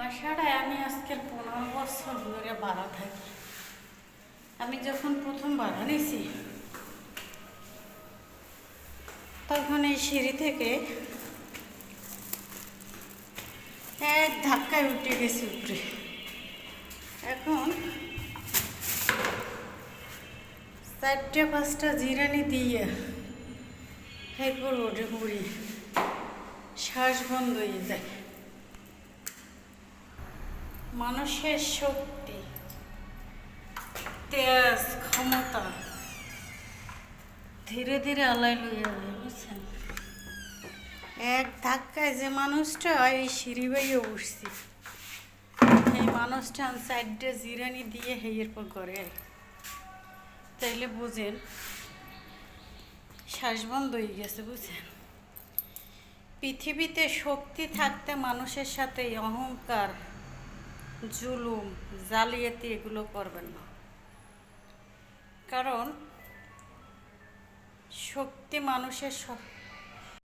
বাসাটায় আমি আজকের 15 বছর ধরে ভাড়া থাকি। আমি যখন প্রথম ভাড়া নিয়েছি তখন এই সিঁড়ি থেকে এক ধাক্কায় উঠে গেছি উপরে। এখন 4-5টা জিরানি দিয়ে এরপর ওঠে পড়ি, শ্বাস বন্ধ হয়ে যায়। মানুষের শক্তি, তেজ, ক্ষমতা ধীরে ধীরে আলাই লইয়া যায়, বুঝছেন? এক ধাক্কায় যে মানুষটা এই সিঁড়ি বাইয়ে উঠছি, এই মানুষটা 4টে জিরানি দিয়ে হেয়ের পর করে, তাইলে বুঝেন শ্বাস বন্ধ হয়ে গেছে, বুঝছেন? পৃথিবীতে শক্তি থাকতে মানুষের সাথে অহংকার, জুলুম, জালিয়াতি এগুলো করবেন না। কারণ শক্তি মানুষের